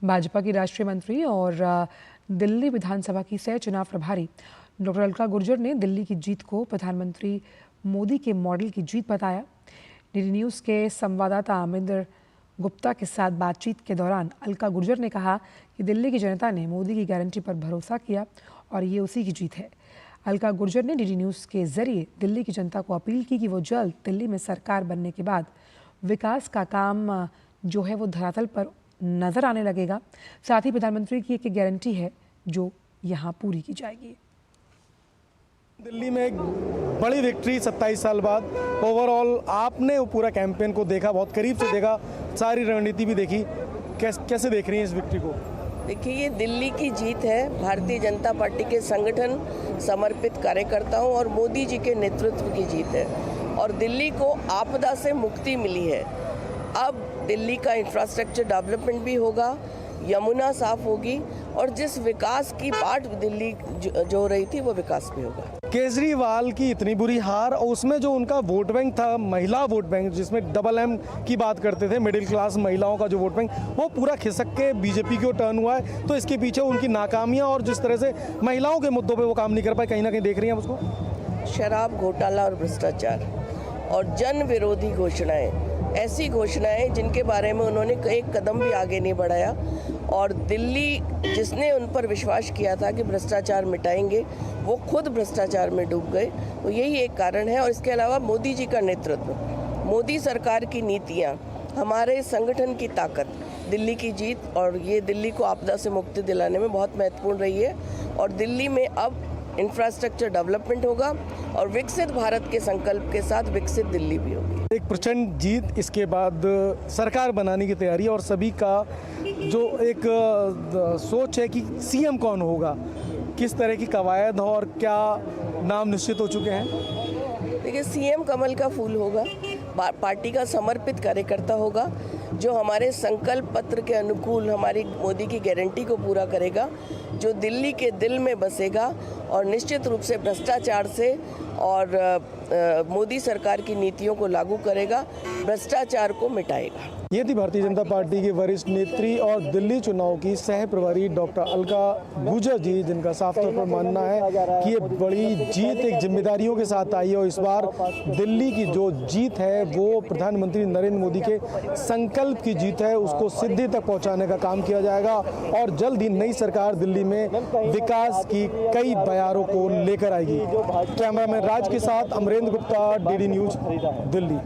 भाजपा की राष्ट्रीय मंत्री और दिल्ली विधानसभा की सह चुनाव प्रभारी डॉक्टर अलका गुर्जर ने दिल्ली की जीत को प्रधानमंत्री मोदी के मॉडल की जीत बताया। डीडी न्यूज़ के संवाददाता अमिंदर गुप्ता के साथ बातचीत के दौरान अलका गुर्जर ने कहा कि दिल्ली की जनता ने मोदी की गारंटी पर भरोसा किया और ये उसी की जीत है। अलका गुर्जर ने डीडी न्यूज़ के जरिए दिल्ली की जनता को अपील की कि वो जल्द दिल्ली में सरकार बनने के बाद विकास का काम जो है वो धरातल पर नजर आने लगेगा। साथ ही प्रधानमंत्री की एक गारंटी है जो यहाँ पूरी की जाएगी। दिल्ली में एक बड़ी विक्ट्री 27 साल बाद। ओवरऑल आपने पूरा कैंपेन को देखा, बहुत करीब से देखा, सारी रणनीति भी देखी, कैसे देख रही हैं इस विक्ट्री को? देखिए, ये दिल्ली की जीत है भारतीय जनता पार्टी के संगठन, समर्पित कार्यकर्ताओं और मोदी जी के नेतृत्व की जीत है। और दिल्ली को आपदा से मुक्ति मिली है। अब दिल्ली का इंफ्रास्ट्रक्चर डेवलपमेंट भी होगा, यमुना साफ होगी और जिस विकास की बाट दिल्ली जो रही थी वो विकास भी होगा। केजरीवाल की इतनी बुरी हार और उसमें जो उनका वोट बैंक था, महिला वोट बैंक, जिसमें MM की बात करते थे, मिडिल क्लास महिलाओं का जो वोट बैंक, वो पूरा खिसक के बीजेपी की ओर टर्न हुआ है। तो इसके पीछे उनकी नाकामियां और जिस तरह से महिलाओं के मुद्दों पे वो काम नहीं कर पाए, कहीं ना कहीं देख रही हैं उसको। शराब घोटाला और भ्रष्टाचार और जन विरोधी घोषणाएं, ऐसी घोषणाएं जिनके बारे में उन्होंने एक कदम भी आगे नहीं बढ़ाया। और दिल्ली जिसने उन पर विश्वास किया था कि भ्रष्टाचार मिटाएंगे, वो खुद भ्रष्टाचार में डूब गए। तो यही एक कारण है। और इसके अलावा मोदी जी का नेतृत्व, मोदी सरकार की नीतियां, हमारे संगठन की ताकत, दिल्ली की जीत और ये दिल्ली को आपदा से मुक्ति दिलाने में बहुत महत्वपूर्ण रही है। और दिल्ली में अब इंफ्रास्ट्रक्चर डेवलपमेंट होगा और विकसित भारत के संकल्प के साथ विकसित दिल्ली भी होगी। एक प्रचंड जीत, इसके बाद सरकार बनाने की तैयारी और सभी का जो एक सोच है कि CM कौन होगा, किस तरह की कवायद हो और क्या नाम निश्चित हो चुके हैं? देखिए, CM कमल का फूल होगा, पार्टी का समर्पित कार्यकर्ता होगा जो हमारे संकल्प पत्र के अनुकूल हमारी मोदी की गारंटी को पूरा करेगा, जो दिल्ली के दिल में बसेगा और निश्चित रूप से भ्रष्टाचार से और मोदी सरकार की नीतियों को लागू करेगा, भ्रष्टाचार को मिटाएगा। ये थी भारतीय जनता पार्टी की वरिष्ठ नेत्री और दिल्ली चुनाव की सह प्रभारी डॉक्टर अलका गुर्जर जी, जिनका साफ तौर पर मानना है कि ये बड़ी जीत एक जिम्मेदारियों के साथ आई है और इस बार दिल्ली की जो जीत है वो प्रधानमंत्री नरेंद्र मोदी के संकल्प की जीत है। उसको सिद्धि तक पहुंचाने का काम किया जाएगा और जल्द ही नई सरकार दिल्ली में विकास की कई बयारों को लेकर आएगी। कैमरामैन राज के साथ अमरेंद्र गुप्ता, DD न्यूज़, दिल्ली।